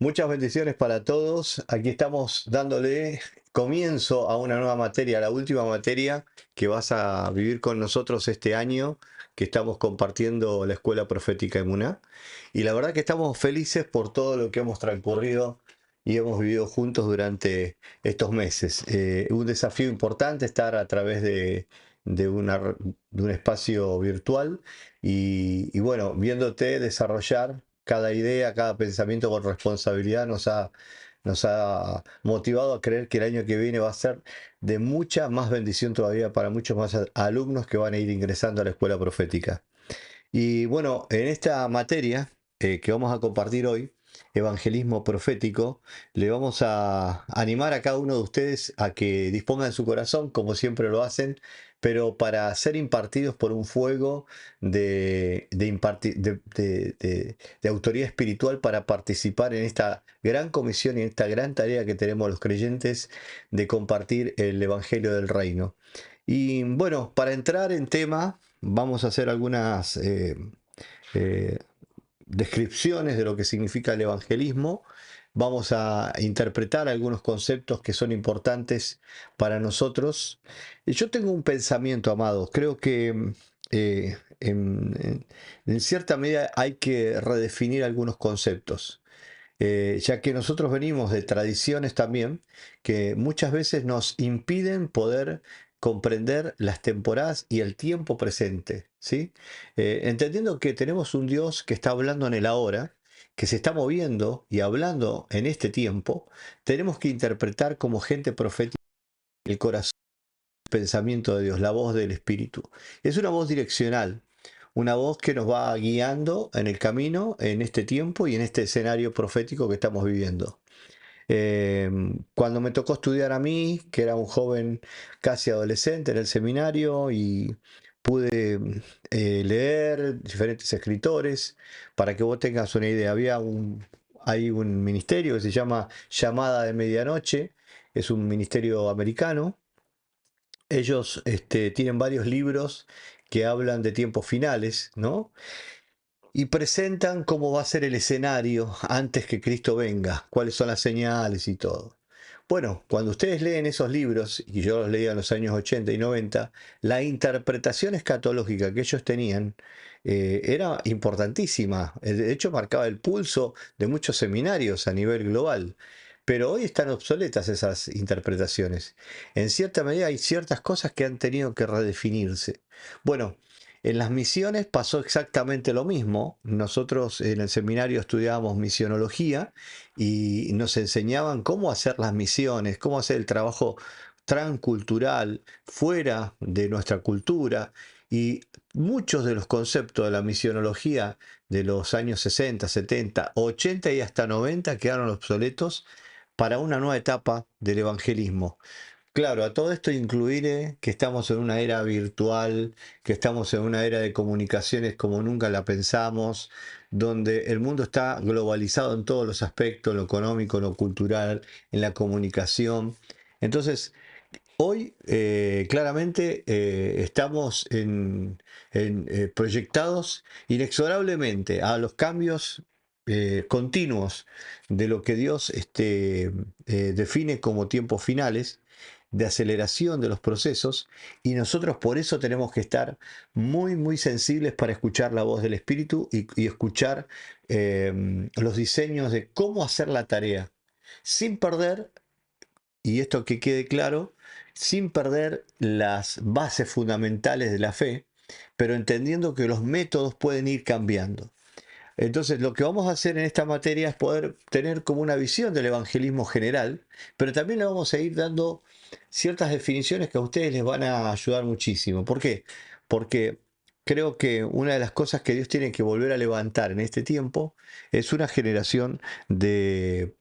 Muchas bendiciones para todos. Aquí estamos dándole comienzo a una nueva materia, la última materia que vas a vivir con nosotros este año, que estamos compartiendo la Escuela Profética Emuná. Y la verdad que estamos felices por todo lo que hemos transcurrido y hemos vivido juntos durante estos meses. Un desafío importante estar a través de un espacio virtual y bueno, viéndote desarrollar cada idea, cada pensamiento con responsabilidad nos ha motivado a creer que el año que viene va a ser de mucha más bendición todavía para muchos más alumnos que van a ir ingresando a la escuela profética. Y bueno, en esta materia que vamos a compartir hoy, evangelismo profético, le vamos a animar a cada uno de ustedes a que dispongan su corazón, como siempre lo hacen, pero para ser impartidos por un fuego de autoría espiritual para participar en esta gran comisión y en esta gran tarea que tenemos los creyentes de compartir el Evangelio del Reino. Y bueno, para entrar en tema, vamos a hacer algunas eh, descripciones de lo que significa el evangelismo. Vamos a interpretar algunos conceptos que son importantes para nosotros. Yo tengo un pensamiento, amados. Creo que en cierta medida hay que redefinir algunos conceptos, ya que nosotros venimos de tradiciones también que muchas veces nos impiden poder comprender las temporadas y el tiempo presente, ¿sí? Entendiendo que tenemos un Dios que está hablando en el ahora, que se está moviendo y hablando en este tiempo, tenemos que interpretar como gente profética el corazón, el pensamiento de Dios, la voz del Espíritu. Es una voz direccional, una voz que nos va guiando en el camino, en este tiempo y en este escenario profético que estamos viviendo. Cuando me tocó estudiar a mí, que era un joven casi adolescente en el seminario, y pude leer diferentes escritores, para que vos tengas una idea, hay un ministerio que se llama Llamada de Medianoche, es un ministerio americano. Ellos tienen varios libros que hablan de tiempos finales, ¿no? Y presentan cómo va a ser el escenario antes que Cristo venga, cuáles son las señales y todo. Bueno, cuando ustedes leen esos libros, y yo los leía en los años 80 y 90, la interpretación escatológica que ellos tenían era importantísima. De hecho, marcaba el pulso de muchos seminarios a nivel global. Pero hoy están obsoletas esas interpretaciones. En cierta medida hay ciertas cosas que han tenido que redefinirse. Bueno, en las misiones pasó exactamente lo mismo. Nosotros en el seminario estudiábamos misionología y nos enseñaban cómo hacer las misiones, cómo hacer el trabajo transcultural fuera de nuestra cultura, y muchos de los conceptos de la misionología de los años 60, 70, 80 y hasta 90 quedaron obsoletos para una nueva etapa del evangelismo. Claro, a todo esto incluir que estamos en una era virtual, que estamos en una era de comunicaciones como nunca la pensamos, donde el mundo está globalizado en todos los aspectos, en lo económico, en lo cultural, en la comunicación. Entonces, hoy claramente estamos proyectados inexorablemente a los cambios continuos de lo que Dios define como tiempos finales, de aceleración de los procesos, y nosotros por eso tenemos que estar muy, muy sensibles para escuchar la voz del Espíritu y escuchar los diseños de cómo hacer la tarea, sin perder, y esto que quede claro, sin perder las bases fundamentales de la fe, pero entendiendo que los métodos pueden ir cambiando. Entonces, lo que vamos a hacer en esta materia es poder tener como una visión del evangelismo general, pero también le vamos a ir dando ciertas definiciones que a ustedes les van a ayudar muchísimo. ¿Por qué? Porque creo que una de las cosas que Dios tiene que volver a levantar en este tiempo es una generación de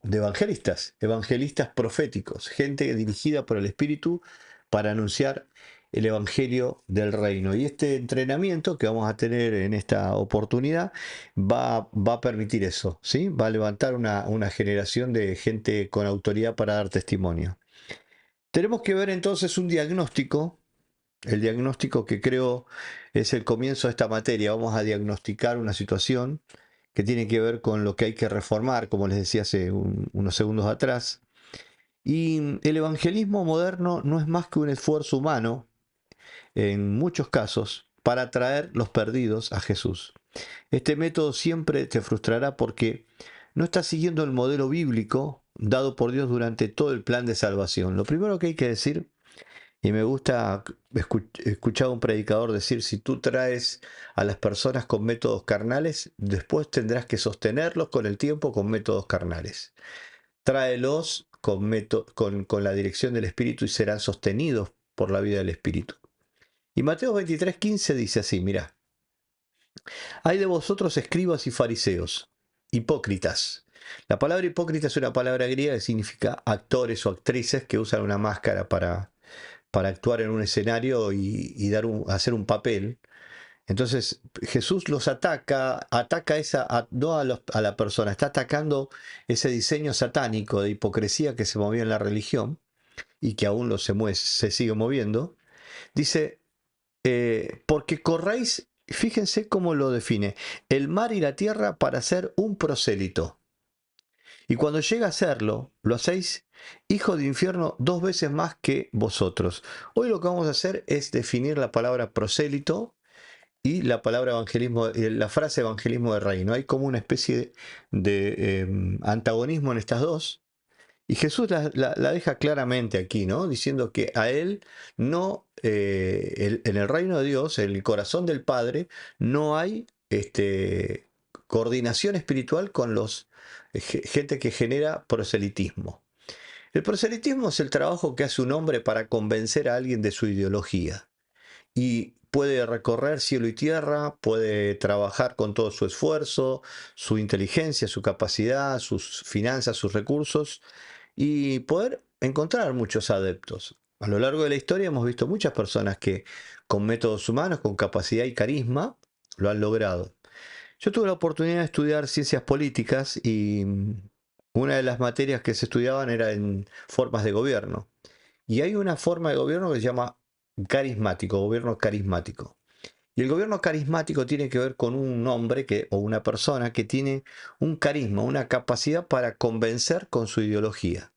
evangelistas, evangelistas proféticos, gente dirigida por el Espíritu para anunciar el Evangelio del Reino. Y este entrenamiento que vamos a tener en esta oportunidad va a permitir eso, ¿sí? Va a levantar una generación de gente con autoridad para dar testimonio. Tenemos que ver entonces un diagnóstico, el diagnóstico que creo es el comienzo de esta materia. Vamos a diagnosticar una situación que tiene que ver con lo que hay que reformar, como les decía hace unos segundos atrás. Y el evangelismo moderno no es más que un esfuerzo humano, en muchos casos, para atraer los perdidos a Jesús. Este método siempre te frustrará porque no estás siguiendo el modelo bíblico dado por Dios durante todo el plan de salvación. Lo primero que hay que decir, y me gusta escuchar a un predicador decir, si tú traes a las personas con métodos carnales, después tendrás que sostenerlos con el tiempo con métodos carnales. Tráelos con la dirección del Espíritu y serán sostenidos por la vida del Espíritu. Y Mateo 23:15 dice así, mira, hay de vosotros escribas y fariseos, hipócritas. La palabra hipócrita es una palabra griega que significa actores o actrices que usan una máscara para actuar en un escenario y hacer un papel. Entonces Jesús los ataca no a la persona, está atacando ese diseño satánico de hipocresía que se movía en la religión y que aún se sigue moviendo. Dice, porque corréis, fíjense cómo lo define, el mar y la tierra para ser un prosélito. Y cuando llega a serlo, lo hacéis hijo de infierno 2 veces más que vosotros. Hoy lo que vamos a hacer es definir la palabra prosélito y la palabra evangelismo, la frase evangelismo de reino. Hay como una especie de antagonismo en estas dos. Y Jesús la deja claramente aquí, ¿no? Diciendo que a él no, en el reino de Dios, en el corazón del Padre, no hay coordinación espiritual con gente que genera proselitismo. El proselitismo es el trabajo que hace un hombre para convencer a alguien de su ideología y puede recorrer cielo y tierra, puede trabajar con todo su esfuerzo, su inteligencia, su capacidad, sus finanzas, sus recursos y poder encontrar muchos adeptos. A lo largo de la historia hemos visto muchas personas que con métodos humanos, con capacidad y carisma, lo han logrado. Yo tuve la oportunidad de estudiar ciencias políticas y una de las materias que se estudiaban era en formas de gobierno. Y hay una forma de gobierno que se llama carismático, gobierno carismático. Y el gobierno carismático tiene que ver con un hombre o una persona que tiene un carisma, una capacidad para convencer con su ideología.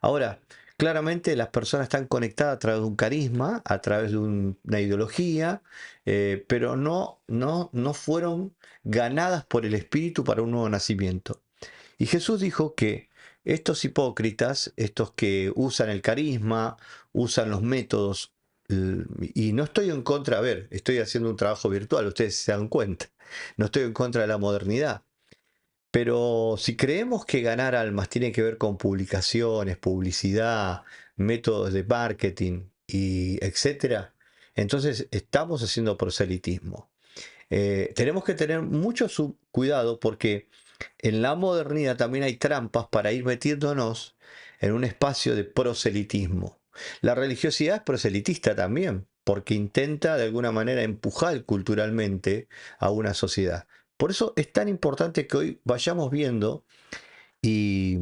Ahora, claramente las personas están conectadas a través de un carisma, a través de una ideología, pero no fueron ganadas por el Espíritu para un nuevo nacimiento. Y Jesús dijo que estos hipócritas, estos que usan el carisma, usan los métodos, y no estoy en contra, a ver, estoy haciendo un trabajo virtual, ustedes se dan cuenta, no estoy en contra de la modernidad, pero si creemos que ganar almas tiene que ver con publicaciones, publicidad, métodos de marketing y etcétera, entonces estamos haciendo proselitismo. Tenemos que tener mucho cuidado porque en la modernidad también hay trampas para ir metiéndonos en un espacio de proselitismo. La religiosidad es proselitista también, porque intenta de alguna manera empujar culturalmente a una sociedad. Por eso es tan importante que hoy vayamos viendo y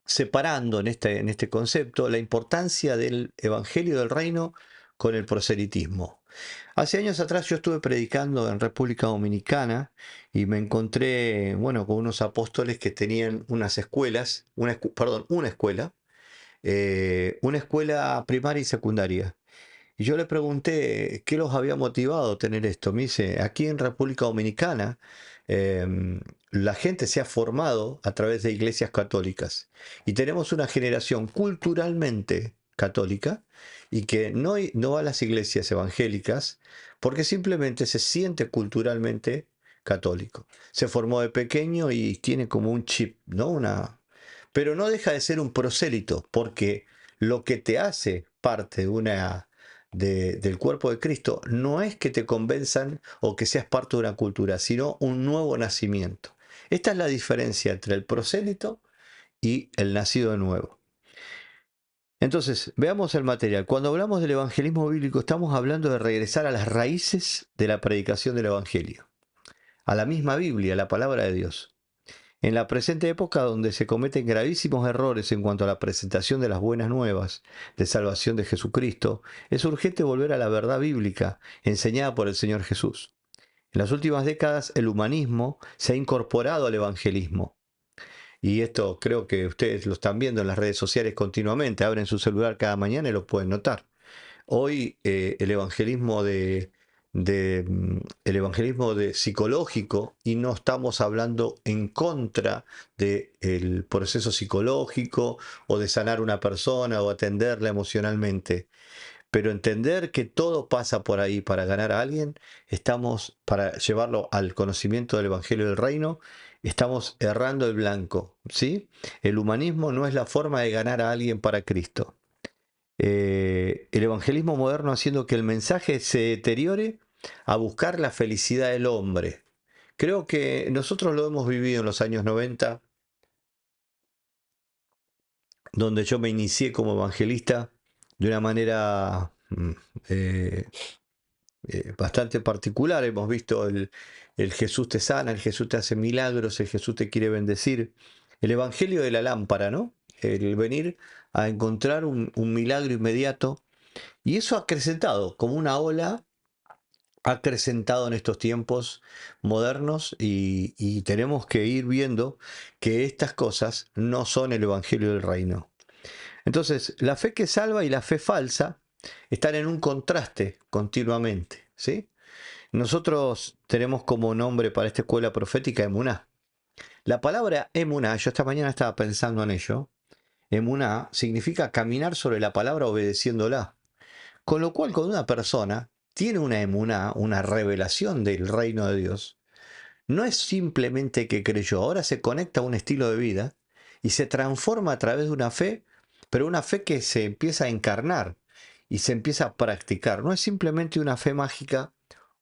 separando en este concepto la importancia del Evangelio del Reino con el proselitismo. Hace años atrás yo estuve predicando en República Dominicana y me encontré, bueno, con unos apóstoles que tenían unas escuelas, una escuela primaria y secundaria. Y yo le pregunté qué los había motivado a tener esto. Me dice, aquí en República Dominicana la gente se ha formado a través de iglesias católicas y tenemos una generación culturalmente católica y que no va a las iglesias evangélicas porque simplemente se siente culturalmente católico. Se formó de pequeño y tiene como un chip, ¿no? Pero no deja de ser un prosélito porque lo que te hace parte del cuerpo de Cristo no es que te convenzan o que seas parte de una cultura, sino un nuevo nacimiento. Esta es la diferencia entre el prosélito y el nacido de nuevo. Entonces, veamos el material. Cuando hablamos del evangelismo bíblico, estamos hablando de regresar a las raíces de la predicación del evangelio, a la misma Biblia, a la palabra de Dios. En la presente época, donde se cometen gravísimos errores en cuanto a la presentación de las buenas nuevas de salvación de Jesucristo, es urgente volver a la verdad bíblica enseñada por el Señor Jesús. En las últimas décadas el humanismo se ha incorporado al evangelismo. Y esto creo que ustedes lo están viendo en las redes sociales continuamente, abren su celular cada mañana y lo pueden notar. Hoy el evangelismo de psicológico, y no estamos hablando en contra del proceso psicológico o de sanar una persona o atenderla emocionalmente, pero entender que todo pasa por ahí para ganar a alguien, estamos, para llevarlo al conocimiento del Evangelio del Reino, estamos errando el blanco, ¿sí? El humanismo no es la forma de ganar a alguien para Cristo. El evangelismo moderno haciendo que el mensaje se deteriore a buscar la felicidad del hombre. Creo que nosotros lo hemos vivido en los años 90, donde yo me inicié como evangelista de una manera eh, bastante particular. Hemos visto el Jesús te sana, el Jesús te hace milagros, el Jesús te quiere bendecir. El evangelio de la lámpara, ¿no? El venir a encontrar un milagro inmediato. Y eso ha acrecentado como una ola, ha acrecentado en estos tiempos modernos y tenemos que ir viendo que estas cosas no son el Evangelio del Reino. Entonces, la fe que salva y la fe falsa están en un contraste continuamente, ¿sí? Nosotros tenemos como nombre para esta escuela profética Emuná. La palabra Emuná, yo esta mañana estaba pensando en ello, Emuná significa caminar sobre la palabra obedeciéndola. Con lo cual, cuando una persona tiene una emuná, una revelación del reino de Dios, no es simplemente que creyó, ahora se conecta a un estilo de vida y se transforma a través de una fe, pero una fe que se empieza a encarnar y se empieza a practicar. No es simplemente una fe mágica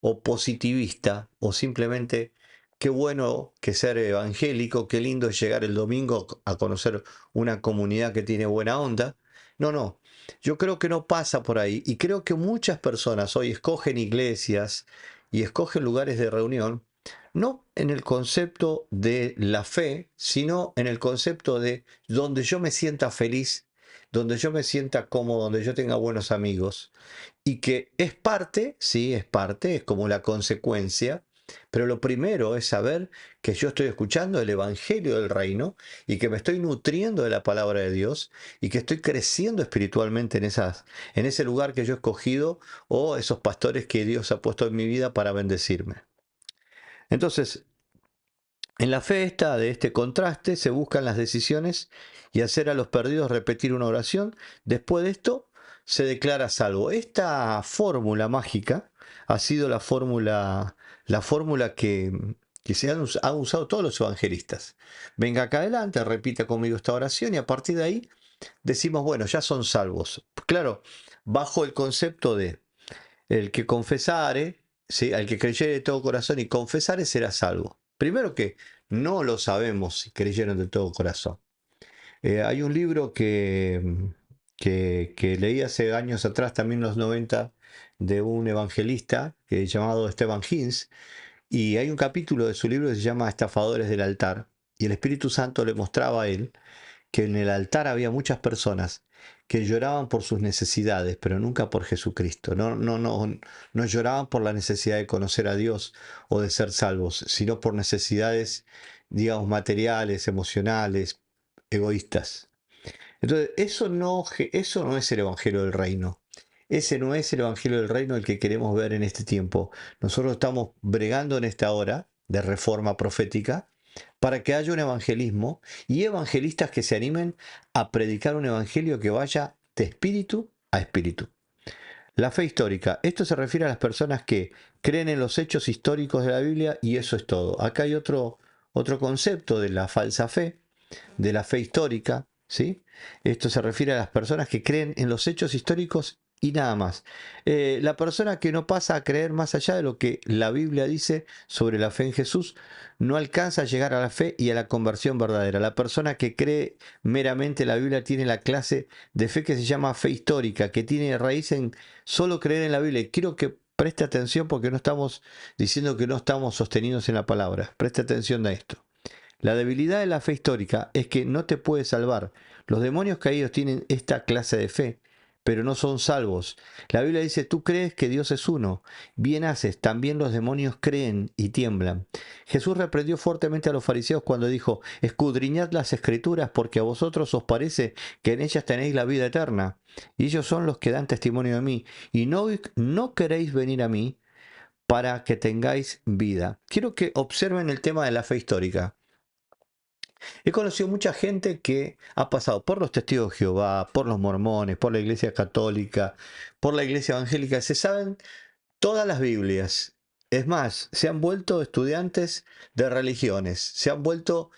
o positivista o simplemente qué bueno que ser evangélico, qué lindo es llegar el domingo a conocer una comunidad que tiene buena onda. No, no. Yo creo que no pasa por ahí y creo que muchas personas hoy escogen iglesias y escogen lugares de reunión no en el concepto de la fe, sino en el concepto de donde yo me sienta feliz, donde yo me sienta cómodo, donde yo tenga buenos amigos. Y que es parte, sí, es parte, es como la consecuencia, pero lo primero es saber que yo estoy escuchando el Evangelio del Reino y que me estoy nutriendo de la palabra de Dios y que estoy creciendo espiritualmente en ese lugar que yo he escogido o esos pastores que Dios ha puesto en mi vida para bendecirme. Entonces, en la fe esta de este contraste se buscan las decisiones y hacer a los perdidos repetir una oración. Después de esto se declara salvo. Esta fórmula mágica ha sido la fórmula que han usado todos los evangelistas. Venga acá adelante, repita conmigo esta oración y a partir de ahí decimos, bueno, ya son salvos. Claro, bajo el concepto de el que confesare, ¿sí? Al que creyere de todo corazón y confesare será salvo. Primero que no lo sabemos si creyeron de todo corazón. Hay un libro que leí hace años atrás, también en los 90, de un evangelista llamado Stephen Hines, y hay un capítulo de su libro que se llama Estafadores del altar, y el Espíritu Santo le mostraba a él que en el altar había muchas personas que lloraban por sus necesidades, pero nunca por Jesucristo. No lloraban por la necesidad de conocer a Dios o de ser salvos, sino por necesidades, digamos, materiales, emocionales, egoístas. Entonces, eso no es el Evangelio del Reino. Ese no es el Evangelio del Reino el que queremos ver en este tiempo. Nosotros estamos bregando en esta hora de reforma profética para que haya un evangelismo y evangelistas que se animen a predicar un evangelio que vaya de espíritu a espíritu. La fe histórica. Esto se refiere a las personas que creen en los hechos históricos de la Biblia y eso es todo. Acá hay otro concepto de la falsa fe, de la fe histórica, ¿sí? Esto se refiere a las personas que creen en los hechos históricos y nada más. La persona que no pasa a creer más allá de lo que la Biblia dice sobre la fe en Jesús no alcanza a llegar a la fe y a la conversión verdadera. La persona que cree meramente en la Biblia tiene la clase de fe que se llama fe histórica, que tiene raíz en solo creer en la Biblia. Y quiero que preste atención porque no estamos diciendo que no estamos sostenidos en la palabra. Preste atención a esto. La debilidad de la fe histórica es que no te puede salvar. Los demonios caídos tienen esta clase de fe, pero no son salvos. La Biblia dice, tú crees que Dios es uno, bien haces, también los demonios creen y tiemblan. Jesús reprendió fuertemente a los fariseos cuando dijo, escudriñad las escrituras porque a vosotros os parece que en ellas tenéis la vida eterna, y ellos son los que dan testimonio de mí, y no queréis venir a mí para que tengáis vida. Quiero que observen el tema de la fe histórica. He conocido mucha gente que ha pasado por los testigos de Jehová, por los mormones, por la iglesia católica, por la iglesia evangélica. Se saben todas las Biblias. Es más, se han vuelto estudiantes de religiones, se han vuelto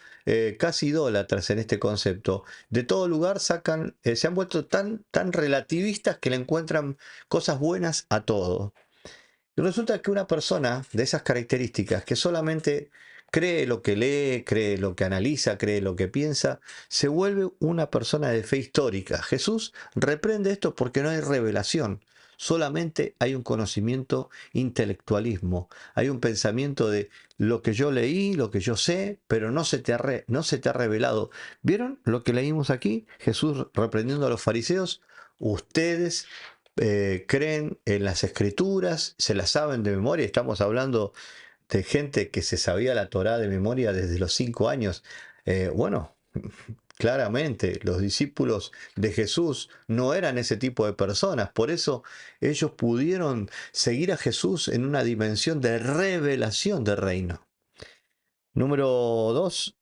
casi idólatras en este concepto. De todo lugar sacan, se han vuelto tan relativistas que le encuentran cosas buenas a todo. Y resulta que una persona de esas características, que solamente cree lo que lee, cree lo que analiza, cree lo que piensa, se vuelve una persona de fe histórica. Jesús reprende esto porque no hay revelación, solamente hay un conocimiento intelectualismo, hay un pensamiento de lo que yo leí, lo que yo sé, pero no se te ha revelado. ¿Vieron lo que leímos aquí? Jesús reprendiendo a los fariseos. Ustedes creen en las escrituras, se las saben de memoria. Estamos hablando de gente que se sabía la Torá de memoria desde los 5 años. Bueno, claramente los discípulos de Jesús no eran ese tipo de personas. Por eso ellos pudieron seguir a Jesús en una dimensión de revelación del reino. Número 2.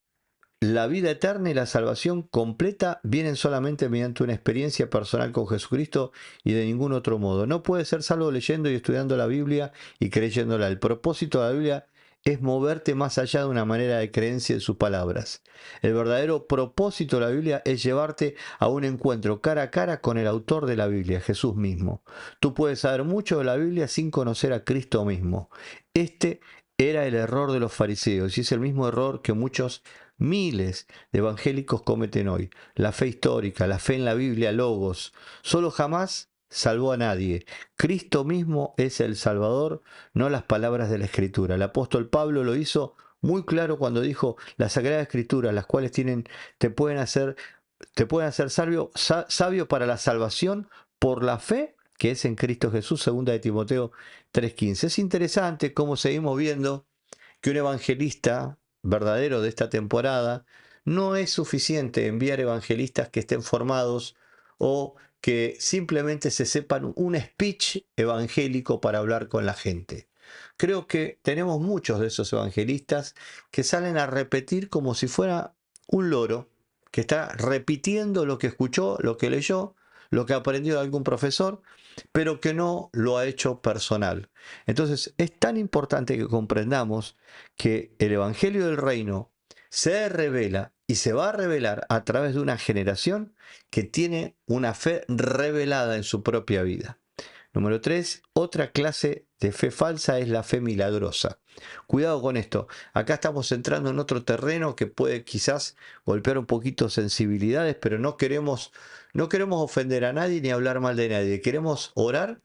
La vida eterna y la salvación completa vienen solamente mediante una experiencia personal con Jesucristo y de ningún otro modo. No puede ser salvo leyendo y estudiando la Biblia y creyéndola. El propósito de la Biblia es moverte más allá de una manera de creencia en sus palabras. El verdadero propósito de la Biblia es llevarte a un encuentro cara a cara con el autor de la Biblia, Jesús mismo. Tú puedes saber mucho de la Biblia sin conocer a Cristo mismo. Este era el error de los fariseos y es el mismo error que muchos miles de evangélicos cometen hoy. La fe histórica, la fe en la Biblia, logos, solo jamás salvó a nadie. Cristo mismo es el Salvador, no las palabras de la Escritura. El apóstol Pablo lo hizo muy claro cuando dijo, las Sagradas Escrituras, las cuales te pueden hacer sabio para la salvación por la fe que es en Cristo Jesús, segunda de Timoteo 3:15. Es interesante cómo seguimos viendo que un evangelista verdadero de esta temporada no es suficiente enviar evangelistas que estén formados o que simplemente se sepan un speech evangélico para hablar con la gente. Creo que tenemos muchos de esos evangelistas que salen a repetir como si fuera un loro, que está repitiendo lo que escuchó, lo que leyó, lo que aprendió de algún profesor, pero que no lo ha hecho personal. Entonces es tan importante que comprendamos que el Evangelio del Reino se revela y se va a revelar a través de una generación que tiene una fe revelada en su propia vida. Número 3, otra clase de fe falsa es la fe milagrosa. Cuidado con esto, acá estamos entrando en otro terreno que puede quizás golpear un poquito sensibilidades, pero no queremos ofender a nadie ni hablar mal de nadie, queremos orar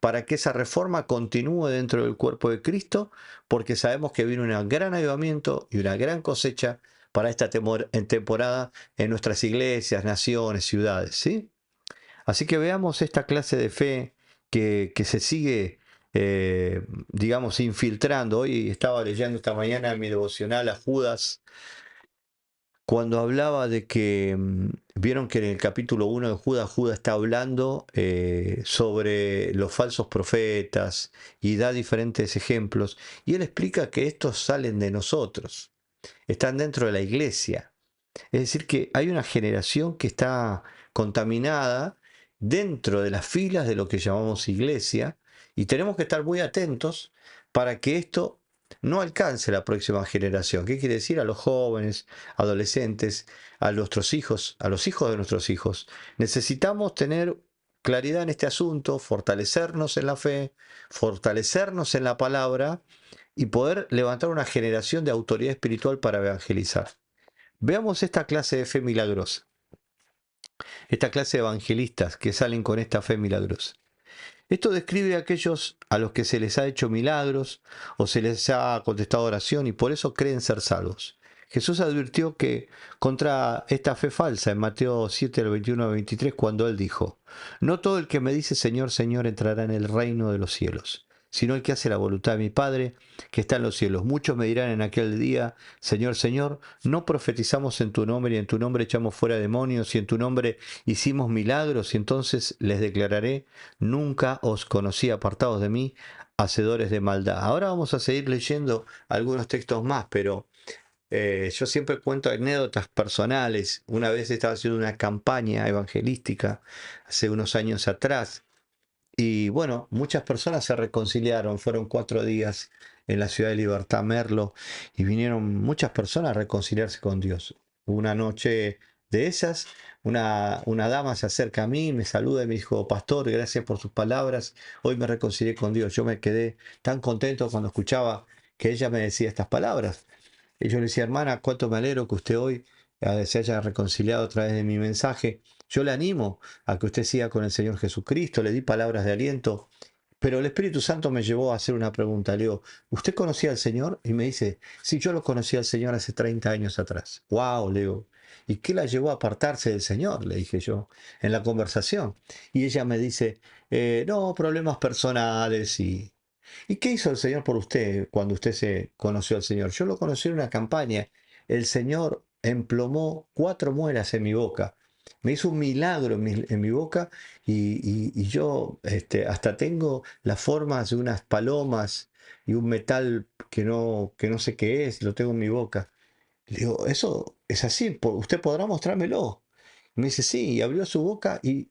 para que esa reforma continúe dentro del cuerpo de Cristo, porque sabemos que viene un gran avivamiento y una gran cosecha para esta temporada en nuestras iglesias, naciones, ciudades, ¿sí? Así que veamos esta clase de fe que se sigue, digamos, infiltrando. Hoy estaba leyendo esta mañana en mi devocional a Judas, cuando hablaba de que, vieron que en el capítulo 1 de Judas, Judas está hablando sobre los falsos profetas y da diferentes ejemplos, y él explica que estos salen de nosotros, están dentro de la iglesia. Es decir, que hay una generación que está contaminada dentro de las filas de lo que llamamos iglesia y tenemos que estar muy atentos para que esto no alcance la próxima generación. ¿Qué quiere decir? A los jóvenes, adolescentes, a nuestros hijos, a los hijos de nuestros hijos. Necesitamos tener claridad en este asunto, fortalecernos en la fe, fortalecernos en la palabra y poder levantar una generación de autoridad espiritual para evangelizar. Veamos esta clase de fe milagrosa, esta clase de evangelistas que salen con esta fe milagrosa. Esto describe a aquellos a los que se les ha hecho milagros o se les ha contestado oración y por eso creen ser salvos. Jesús advirtió que contra esta fe falsa en Mateo 7, del 21 al 23, cuando él dijo, no todo el que me dice Señor, Señor entrará en el reino de los cielos, sino el que hace la voluntad de mi Padre que está en los cielos. Muchos me dirán en aquel día, Señor, Señor, no profetizamos en tu nombre y en tu nombre echamos fuera demonios y en tu nombre hicimos milagros, y entonces les declararé, nunca os conocí, apartados de mí, hacedores de maldad. Ahora vamos a seguir leyendo algunos textos más, pero yo siempre cuento anécdotas personales. Una vez estaba haciendo una campaña evangelística hace unos años atrás y bueno, muchas personas se reconciliaron. Fueron 4 días en la ciudad de Libertad, Merlo, y vinieron muchas personas a reconciliarse con Dios. Una noche de esas, una dama se acerca a mí, me saluda y me dijo, Pastor, gracias por sus palabras. Hoy me reconcilié con Dios. Yo me quedé tan contento cuando escuchaba que ella me decía estas palabras. Y yo le decía, hermana, cuánto me alegro que usted hoy se haya reconciliado a través de mi mensaje. Yo le animo a que usted siga con el Señor Jesucristo. Le di palabras de aliento. Pero el Espíritu Santo me llevó a hacer una pregunta. Le digo, ¿usted conocía al Señor? Y me dice, sí, yo lo conocí al Señor hace 30 años atrás. ¡Wow! Le digo, ¿y qué la llevó a apartarse del Señor? Le dije yo en la conversación. Y ella me dice, no, problemas personales ¿Y qué hizo el Señor por usted cuando usted se conoció al Señor? Yo lo conocí en una campaña. El Señor emplomó 4 muelas en mi boca. Me hizo un milagro en mi boca y yo hasta tengo las formas de unas palomas y un metal que no sé qué es, lo tengo en mi boca. Le digo, eso es así, usted podrá mostrármelo. Me dice, sí, y abrió su boca y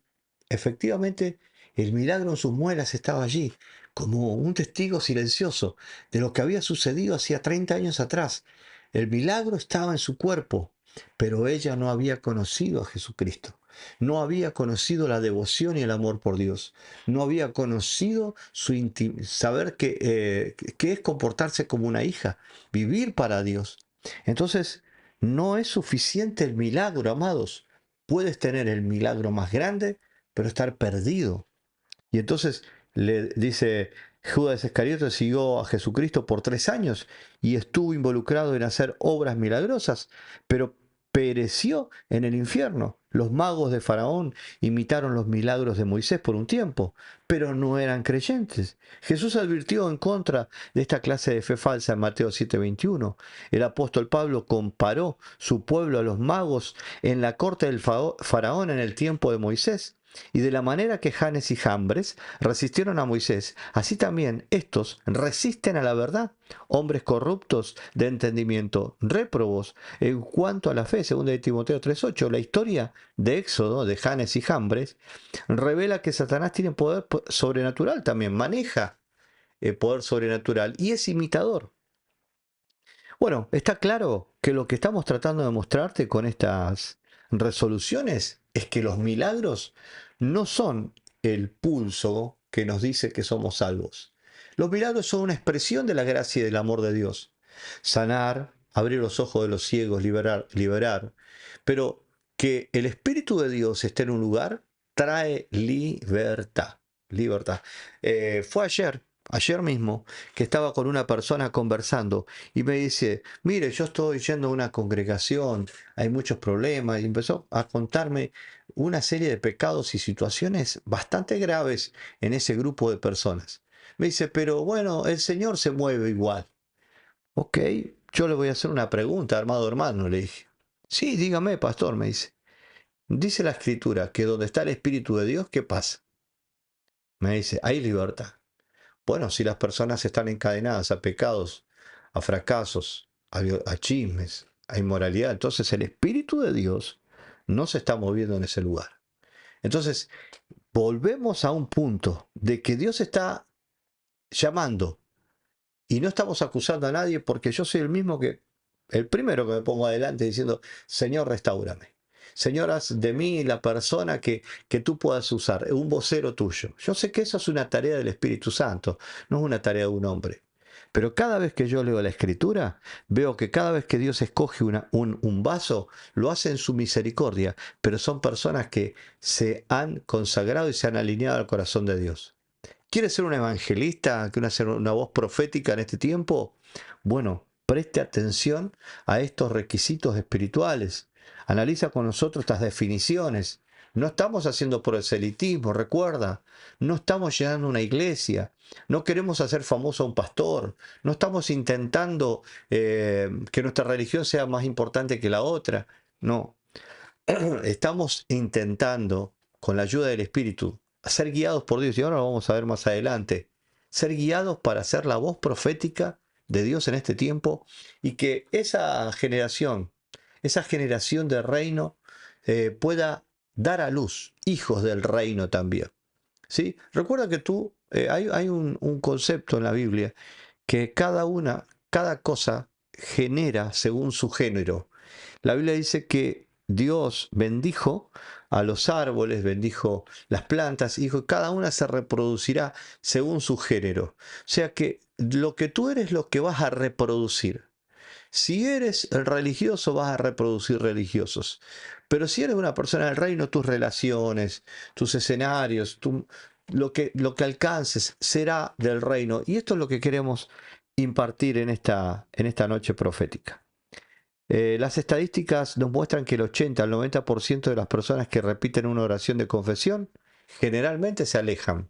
efectivamente el milagro en sus muelas estaba allí, como un testigo silencioso de lo que había sucedido hacía 30 años atrás. El milagro estaba en su cuerpo, pero ella no había conocido a Jesucristo. No había conocido la devoción y el amor por Dios. No había conocido saber qué es comportarse como una hija, vivir para Dios. Entonces, no es suficiente el milagro, amados. Puedes tener el milagro más grande, pero estar perdido. Y entonces le dice, Judas Iscariote siguió a Jesucristo por 3 años y estuvo involucrado en hacer obras milagrosas, pero pereció en el infierno. Los magos de Faraón imitaron los milagros de Moisés por un tiempo, pero no eran creyentes. Jesús advirtió en contra de esta clase de fe falsa en Mateo 7:21. El apóstol Pablo comparó su pueblo a los magos en la corte del Faraón en el tiempo de Moisés. Y de la manera que Janes y Jambres resistieron a Moisés, así también estos resisten a la verdad, hombres corruptos de entendimiento, réprobos en cuanto a la fe, según de Timoteo 3:8. La historia de Éxodo, de Janes y Jambres, revela que Satanás tiene poder sobrenatural también, maneja el poder sobrenatural y es imitador. Bueno, está claro que lo que estamos tratando de mostrarte con estas resoluciones es que los milagros no son el pulso que nos dice que somos salvos. Los milagros son una expresión de la gracia y del amor de Dios. Sanar, abrir los ojos de los ciegos, liberar. Pero que el Espíritu de Dios esté en un lugar trae libertad. Libertad. Fue ayer mismo, que estaba con una persona conversando y me dice, mire, yo estoy yendo a una congregación, hay muchos problemas, y empezó a contarme una serie de pecados y situaciones bastante graves en ese grupo de personas. Me dice, pero bueno, el Señor se mueve igual. Ok, yo le voy a hacer una pregunta, amado hermano, le dije. Sí, dígame, pastor, me dice. Dice la Escritura que donde está el Espíritu de Dios, ¿qué pasa? Me dice, hay libertad. Bueno, si las personas están encadenadas a pecados, a fracasos, a chismes, a inmoralidad, entonces el Espíritu de Dios no se está moviendo en ese lugar. Entonces, volvemos a un punto de que Dios está llamando y no estamos acusando a nadie porque yo soy el primero que me pongo adelante diciendo, Señor, restáurame. Señor, haz de mí la persona que tú puedas usar, un vocero tuyo. Yo sé que eso es una tarea del Espíritu Santo, no es una tarea de un hombre. Pero cada vez que yo leo la Escritura, veo que cada vez que Dios escoge un vaso, lo hace en su misericordia, pero son personas que se han consagrado y se han alineado al corazón de Dios. ¿Quieres ser un evangelista, ser una voz profética en este tiempo? Bueno, preste atención a estos requisitos espirituales. Analiza con nosotros estas definiciones. No estamos haciendo proselitismo, recuerda. No estamos llenando una iglesia. No queremos hacer famoso a un pastor. No estamos intentando que nuestra religión sea más importante que la otra. No. Estamos intentando, con la ayuda del Espíritu, ser guiados por Dios. Y ahora lo vamos a ver más adelante. Ser guiados para ser la voz profética de Dios en este tiempo y que esa generación de reino, pueda dar a luz hijos del reino también. ¿Sí? Recuerda que hay un concepto en la Biblia que cada cosa genera según su género. La Biblia dice que Dios bendijo a los árboles, bendijo las plantas, y dijo, cada una se reproducirá según su género. O sea que lo que tú eres lo que vas a reproducir. Si eres el religioso, vas a reproducir religiosos. Pero si eres una persona del reino, tus relaciones, tus escenarios, lo que alcances será del reino. Y esto es lo que queremos impartir en esta noche profética. Las estadísticas nos muestran que el 80 al 90% de las personas que repiten una oración de confesión generalmente se alejan.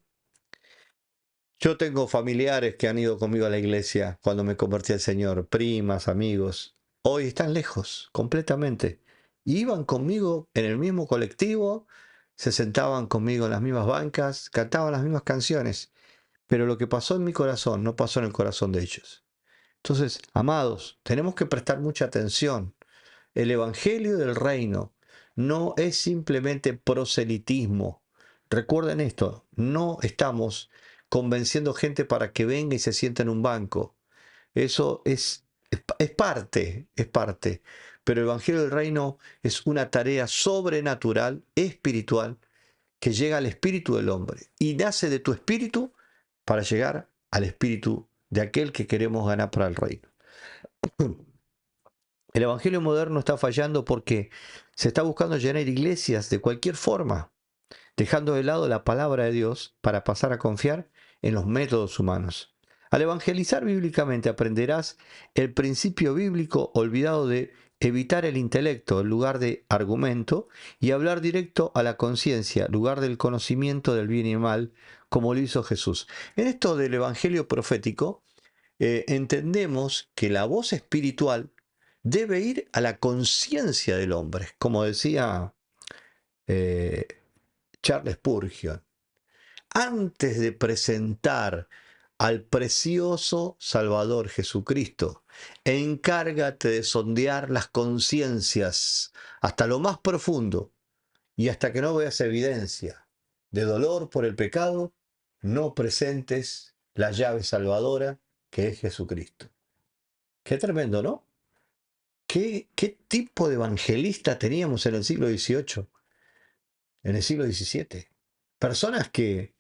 Yo tengo familiares que han ido conmigo a la iglesia cuando me convertí al Señor, primas, amigos. Hoy están lejos, completamente. Y iban conmigo en el mismo colectivo, se sentaban conmigo en las mismas bancas, cantaban las mismas canciones. Pero lo que pasó en mi corazón no pasó en el corazón de ellos. Entonces, amados, tenemos que prestar mucha atención. El Evangelio del Reino no es simplemente proselitismo. Recuerden esto, no estamos convenciendo gente para que venga y se sienta en un banco. Eso es parte, es parte. Pero el Evangelio del Reino es una tarea sobrenatural, espiritual, que llega al espíritu del hombre y nace de tu espíritu para llegar al espíritu de aquel que queremos ganar para el reino. El evangelio moderno está fallando porque se está buscando llenar iglesias de cualquier forma, dejando de lado la palabra de Dios para pasar a confiar en los métodos humanos. Al evangelizar bíblicamente aprenderás el principio bíblico olvidado de evitar el intelecto en lugar de argumento y hablar directo a la conciencia en lugar del conocimiento del bien y mal, como lo hizo Jesús. En esto del evangelio profético, entendemos que la voz espiritual debe ir a la conciencia del hombre, como decía eh, Charles Spurgeon. Antes de presentar al precioso Salvador Jesucristo, encárgate de sondear las conciencias hasta lo más profundo y hasta que no veas evidencia de dolor por el pecado, no presentes la llave salvadora que es Jesucristo. Qué tremendo, ¿no? ¿Qué tipo de evangelista teníamos en el siglo XVIII, en el siglo XVII? Personas que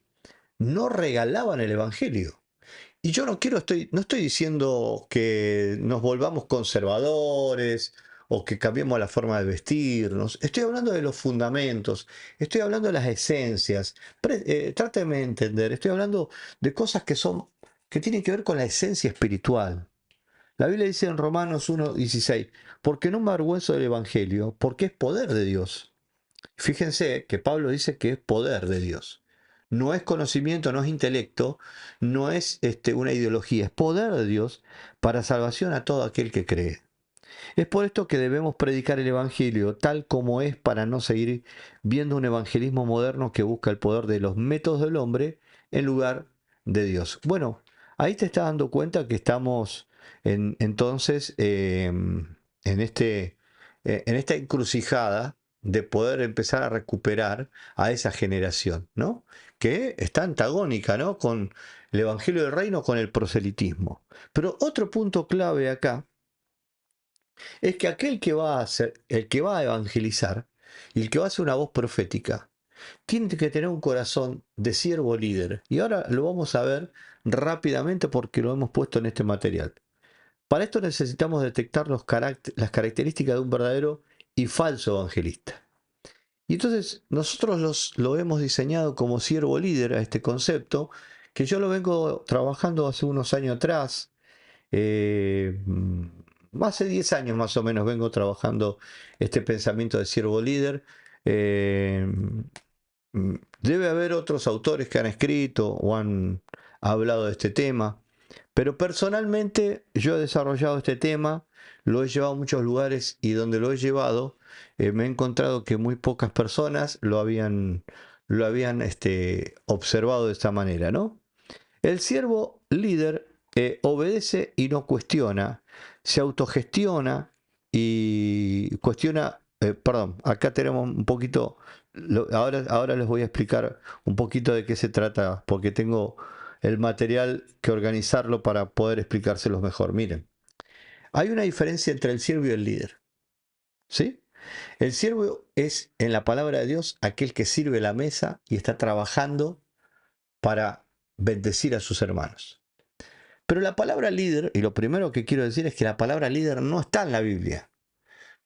no regalaban el evangelio. Y yo no estoy diciendo que nos volvamos conservadores o que cambiemos la forma de vestirnos. Estoy hablando de los fundamentos, estoy hablando de las esencias. Tráteme de entender, estoy hablando de cosas que tienen que ver con la esencia espiritual. La Biblia dice en Romanos 1:16, porque no me avergüenzo del Evangelio, porque es poder de Dios. Fíjense que Pablo dice que es poder de Dios. No es conocimiento, no es intelecto, no es una ideología, es poder de Dios para salvación a todo aquel que cree. Es por esto que debemos predicar el Evangelio tal como es para no seguir viendo un evangelismo moderno que busca el poder de los métodos del hombre en lugar de Dios. Bueno, ahí te estás dando cuenta que estamos entonces en esta encrucijada de poder empezar a recuperar a esa generación, ¿no? Que está antagónica, ¿no? Con el Evangelio del Reino, con el proselitismo. Pero otro punto clave acá es que aquel que va a hacer, el que va a evangelizar y el que va a hacer una voz profética, tiene que tener un corazón de siervo líder. Y ahora lo vamos a ver rápidamente porque lo hemos puesto en este material. Para esto necesitamos detectar las características de un verdadero y falso evangelista. Y entonces nosotros lo hemos diseñado como siervo líder a este concepto, que yo lo vengo trabajando hace unos años atrás, Hace 10 años más o menos vengo trabajando este pensamiento de siervo líder. Eh, Debe haber otros autores que han escrito o han hablado de este tema, pero personalmente yo he desarrollado este tema, lo he llevado a muchos lugares y donde lo he llevado me he encontrado que muy pocas personas lo habían observado de esta manera, ¿no? El siervo líder obedece y no cuestiona, se autogestiona y cuestiona, perdón, acá tenemos un poquito, ahora les voy a explicar un poquito de qué se trata, porque tengo el material que organizarlo para poder explicárselos mejor. Miren, hay una diferencia entre el siervo y el líder, ¿sí? El siervo es, en la palabra de Dios, aquel que sirve la mesa y está trabajando para bendecir a sus hermanos. Pero la palabra líder, y lo primero que quiero decir es que la palabra líder no está en la Biblia,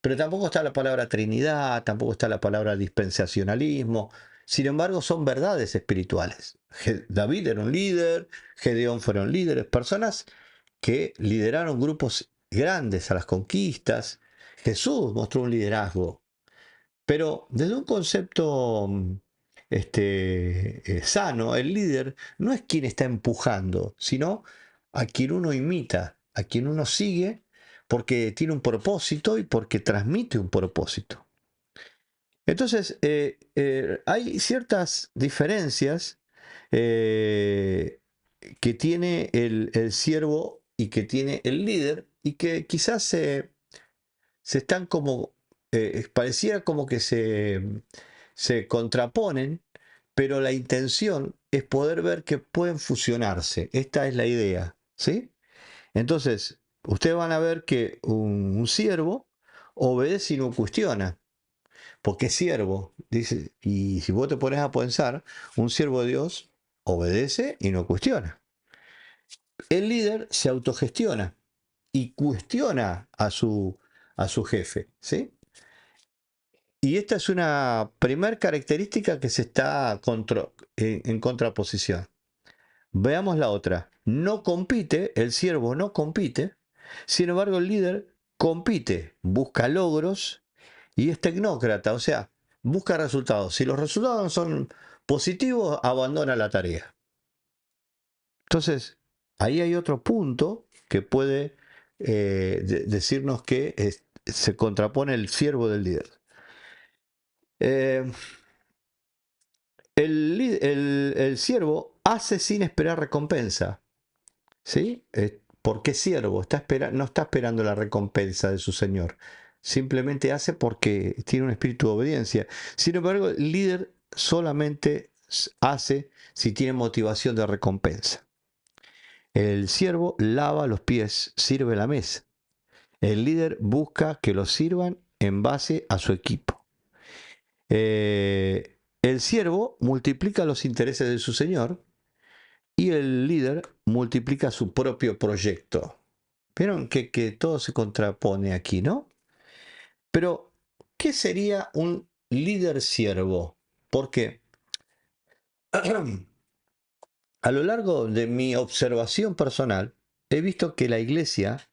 pero tampoco está la palabra Trinidad, tampoco está la palabra dispensacionalismo. Sin embargo, son verdades espirituales. David era un líder, Gedeón fueron líderes, personas que lideraron grupos grandes a las conquistas. Jesús mostró un liderazgo, pero desde un concepto sano, el líder no es quien está empujando, sino a quien uno imita, a quien uno sigue, porque tiene un propósito y porque transmite un propósito. Entonces, hay ciertas diferencias eh, que tiene el siervo y que tiene el líder y que quizás se están como, pareciera como que se contraponen, pero la intención es poder ver que pueden fusionarse. Esta es la idea, ¿sí? Entonces, ustedes van a ver que un siervo obedece y no cuestiona, porque es siervo, dice, y si vos te pones a pensar, un siervo de Dios obedece y no cuestiona. El líder se autogestiona y cuestiona a su jefe, ¿sí? Y esta es una primer característica que se está en contraposición. Veamos la otra. No compite, el siervo no compite, sin embargo el líder compite, busca logros y es tecnócrata, o sea, busca resultados. Si los resultados no son positivos, abandona la tarea. Entonces, ahí hay otro punto que puede decirnos que se contrapone el siervo del líder. Eh, el siervo hace sin esperar recompensa, ¿sí? ¿Por qué siervo? No está esperando la recompensa de su señor. Simplemente hace porque tiene un espíritu de obediencia. Sin embargo, el líder solamente hace si tiene motivación de recompensa. El siervo lava los pies, sirve la mesa. El líder busca que lo sirvan en base a su equipo. El siervo multiplica los intereses de su señor y el líder multiplica su propio proyecto. Vieron que todo se contrapone aquí, ¿no? Pero, ¿qué sería un líder siervo? Porque a lo largo de mi observación personal, he visto que la iglesia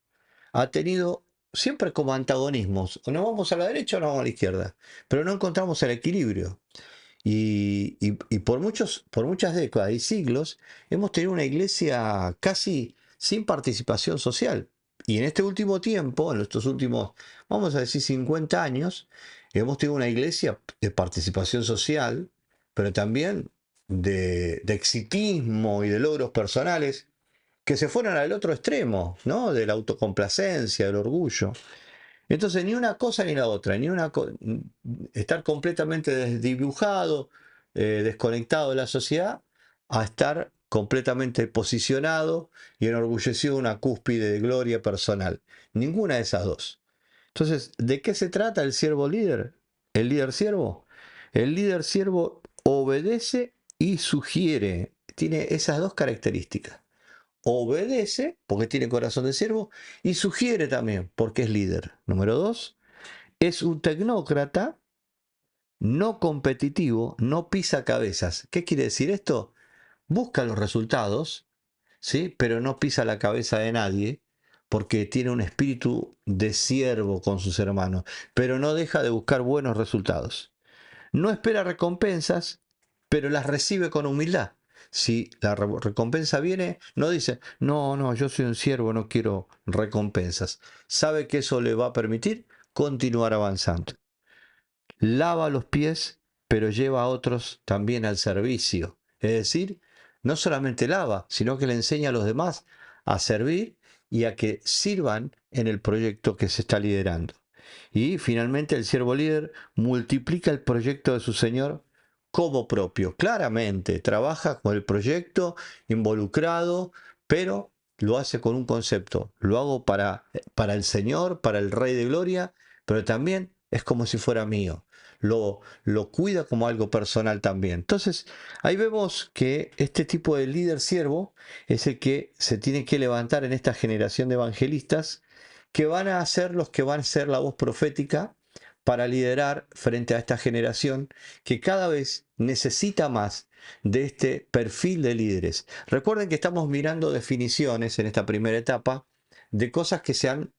ha tenido siempre como antagonismos. O nos vamos a la derecha o nos vamos a la izquierda. Pero no encontramos el equilibrio. Y por muchas décadas y siglos hemos tenido una iglesia casi sin participación social. Y en este último tiempo, en estos últimos, vamos a decir, 50 años, hemos tenido una iglesia de participación social, pero también de exitismo y de logros personales que se fueron al otro extremo, ¿no? De la autocomplacencia, del orgullo. Entonces, ni una cosa ni la otra, estar completamente desdibujado, desconectado de la sociedad, a estar completamente posicionado y enorgullecido de una cúspide de gloria personal. Ninguna de esas dos. Entonces, ¿de qué se trata el siervo líder? ¿El líder siervo? El líder siervo obedece y sugiere. Tiene esas dos características. Obedece, porque tiene corazón de siervo, y sugiere también, porque es líder. Número dos, es un tecnócrata no competitivo, no pisa cabezas. ¿Qué quiere decir esto? Busca los resultados, ¿sí? Pero no pisa la cabeza de nadie. porque tiene un espíritu de siervo con sus hermanos, pero no deja de buscar buenos resultados. No espera recompensas, pero las recibe con humildad. Si la recompensa viene, no dice, no, no, yo soy un siervo, no quiero recompensas. Sabe que eso le va a permitir continuar avanzando. Lava los pies, pero lleva a otros también al servicio. Es decir, no solamente lava, sino que le enseña a los demás a servir y a que sirvan en el proyecto que se está liderando. Y finalmente el siervo líder multiplica el proyecto de su Señor como propio. Claramente trabaja con el proyecto involucrado, pero lo hace con un concepto. Lo hago para el Señor, para el Rey de Gloria, pero también es como si fuera mío. Lo cuida como algo personal también. Entonces, ahí vemos que este tipo de líder siervo es el que se tiene que levantar en esta generación de evangelistas que van a ser los que van a ser la voz profética para liderar frente a esta generación que cada vez necesita más de este perfil de líderes. Recuerden que estamos mirando definiciones en esta primera etapa de cosas que se han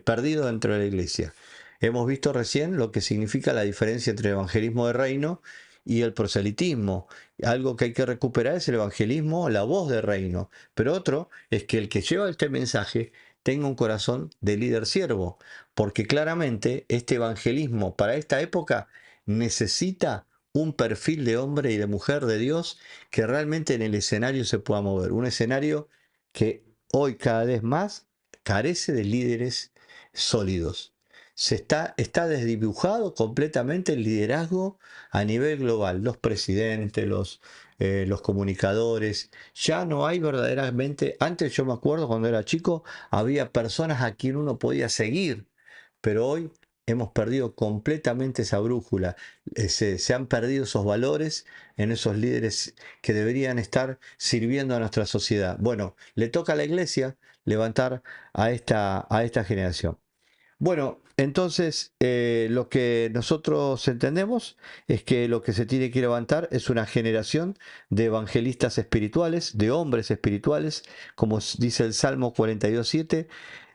perdido dentro de la iglesia. Hemos visto recién lo que significa la diferencia entre el evangelismo de reino y el proselitismo. Algo que hay que recuperar es el evangelismo, la voz de reino. Pero otro es que el que lleva este mensaje tenga un corazón de líder siervo, porque claramente este evangelismo para esta época necesita un perfil de hombre y de mujer de Dios que realmente en el escenario se pueda mover. Un escenario que hoy cada vez más carece de líderes sólidos. Está desdibujado completamente el liderazgo a nivel global. Los presidentes, los comunicadores, ya no hay verdaderamente, antes yo me acuerdo cuando era chico, había personas a quien uno podía seguir, pero hoy hemos perdido completamente esa brújula, se han perdido esos valores en esos líderes que deberían estar sirviendo a nuestra sociedad. Bueno, le toca a la iglesia levantar a esta generación. Bueno, entonces lo que nosotros entendemos es que lo que se tiene que levantar es una generación de evangelistas espirituales, de hombres espirituales, como dice el Salmo 42:7,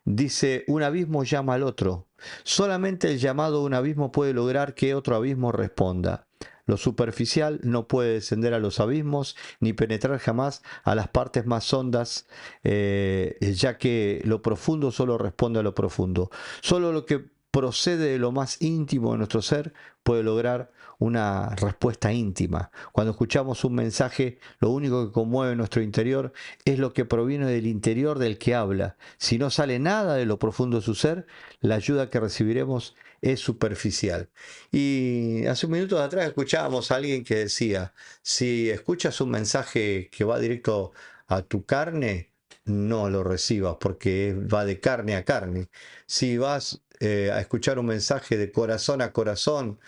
dice, un abismo llama al otro. Solamente el llamado de un abismo puede lograr que otro abismo responda. Lo superficial no puede descender a los abismos ni penetrar jamás a las partes más hondas, ya que lo profundo solo responde a lo profundo. Solo lo que procede de lo más íntimo de nuestro ser puede lograr una respuesta íntima. Cuando escuchamos un mensaje, lo único que conmueve nuestro interior es lo que proviene del interior del que habla. Si no sale nada de lo profundo de su ser, la ayuda que recibiremos es superficial. Y hace un minuto atrás escuchábamos a alguien que decía, si escuchas un mensaje que va directo a tu carne, no lo recibas porque va de carne a carne. Si vas a escuchar un mensaje de corazón a corazón,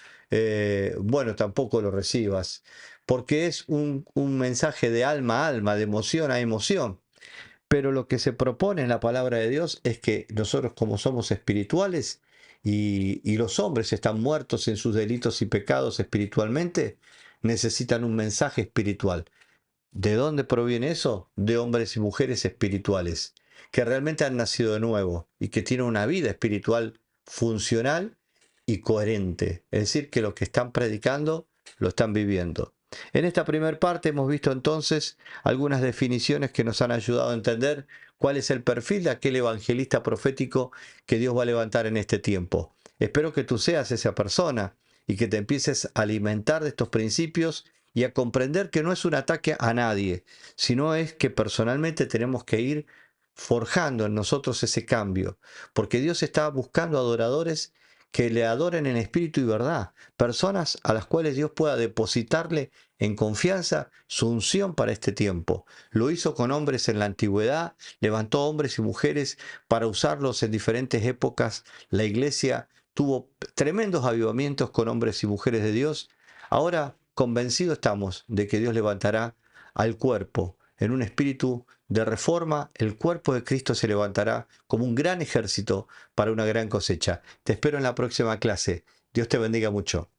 bueno, tampoco lo recibas, porque es un mensaje de alma a alma, de emoción a emoción. Pero lo que se propone en la palabra de Dios es que nosotros como somos espirituales y los hombres están muertos en sus delitos y pecados espiritualmente, necesitan un mensaje espiritual. ¿De dónde proviene eso? De hombres y mujeres espirituales, que realmente han nacido de nuevo y que tienen una vida espiritual funcional y coherente. Es decir, que lo que están predicando lo están viviendo. En esta primera parte hemos visto entonces algunas definiciones que nos han ayudado a entender cuál es el perfil de aquel evangelista profético que Dios va a levantar en este tiempo. Espero que tú seas esa persona y que te empieces a alimentar de estos principios y a comprender que no es un ataque a nadie, sino es que personalmente tenemos que ir forjando en nosotros ese cambio, porque Dios está buscando adoradores que le adoren en espíritu y verdad, personas a las cuales Dios pueda depositarle en confianza su unción para este tiempo. Lo hizo con hombres en la antigüedad, levantó hombres y mujeres para usarlos en diferentes épocas. La iglesia tuvo tremendos avivamientos con hombres y mujeres de Dios. Ahora convencidos estamos de que Dios levantará al cuerpo en un espíritu de reforma. El cuerpo de Cristo se levantará como un gran ejército para una gran cosecha. Te espero en la próxima clase. Dios te bendiga mucho.